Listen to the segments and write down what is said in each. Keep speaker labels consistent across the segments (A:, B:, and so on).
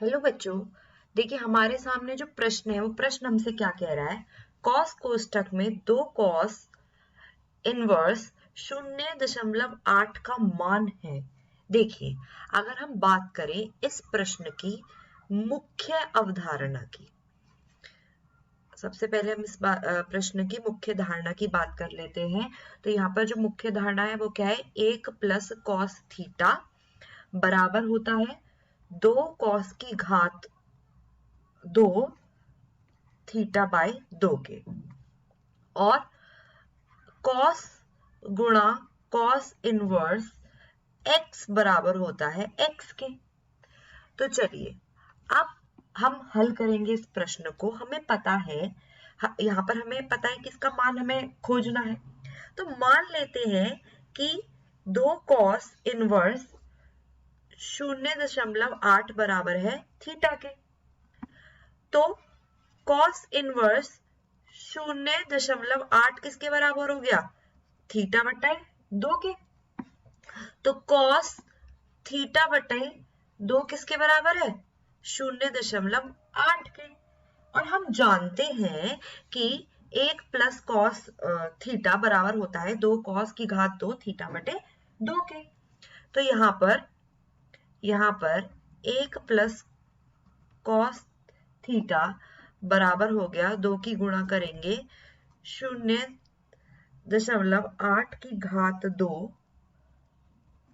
A: Hello बच्चों, देखिए हमारे सामने जो प्रश्न है वो प्रश्न हमसे क्या कह रहा है। कॉस कोष्टक में 2 कॉस इनवर्स 0.8 का मान है। देखिए, अगर हम बात करें इस प्रश्न की मुख्य अवधारणा की, सबसे पहले हम इस प्रश्न की मुख्य धारणा की बात कर लेते हैं। तो यहाँ पर जो मुख्य धारणा है वो क्या है, 1 प्लस कॉस थीटा बराबर होता है 2 कॉस की घात 2 थीटा बाय 2 के, और कॉस गुणा कॉस इनवर्स एक्स बराबर होता है एक्स के। तो चलिए अब हम हल करेंगे इस प्रश्न को। हमें पता है, यहां पर हमें पता है कि इसका मान हमें खोजना है। तो मान लेते हैं कि 2 कॉस इनवर्स 0.8 बराबर है थीटा के। तो कॉस इनवर्स 0.8 किसके बराबर हो गया, थीटा बटाए 2 के। तो कॉस थीटा बटाए 2 किसके बराबर है, 0.8 के। और हम जानते हैं कि 1 प्लस कॉस थीटा बराबर होता है 2 कॉस की घात 2 थीटा बटे 2 के। तो यहां पर 1 प्लस कॉस थीटा बराबर हो गया 2 की गुणा करेंगे 0.8 की घात 2,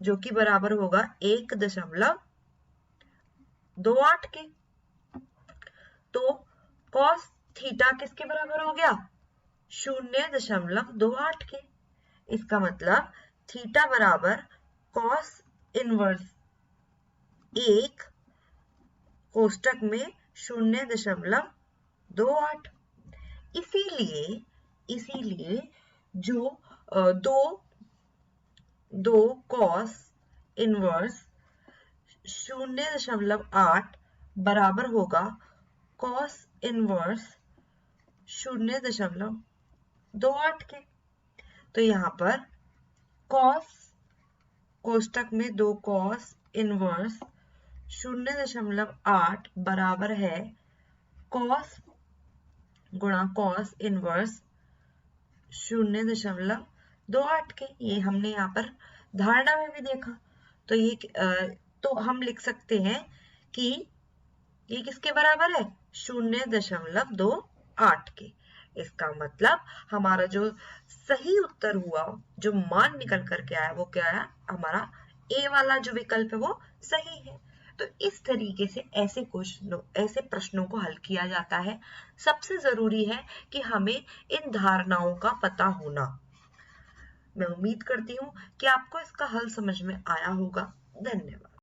A: जो कि बराबर होगा 1.28 के। तो कॉस थीटा किसके बराबर हो गया, 0.28 के। इसका मतलब थीटा बराबर कॉस इनवर्स 1 कोष्टक में 0.28। इसीलिए जो दो कॉस इनवर्स 0.8 बराबर होगा कॉस इनवर्स 0.28 के। तो यहां पर कॉस कोष्टक में 2 कॉस इनवर्स 0.8 बराबर है कॉस गुणा कॉस इनवर्स 0.28 के। ये हमने यहाँ पर धारणा में भी देखा। तो तो हम लिख सकते हैं कि ये किसके बराबर है, 0.28 के। इसका मतलब हमारा जो सही उत्तर हुआ, जो मान निकल करके आया, वो क्या है, हमारा ए वाला जो विकल्प है वो सही है। तो इस तरीके से ऐसे प्रश्नों को हल किया जाता है। सबसे जरूरी है कि हमें इन धारणाओं का पता होना। मैं उम्मीद करती हूँ कि आपको इसका हल समझ में आया होगा। धन्यवाद।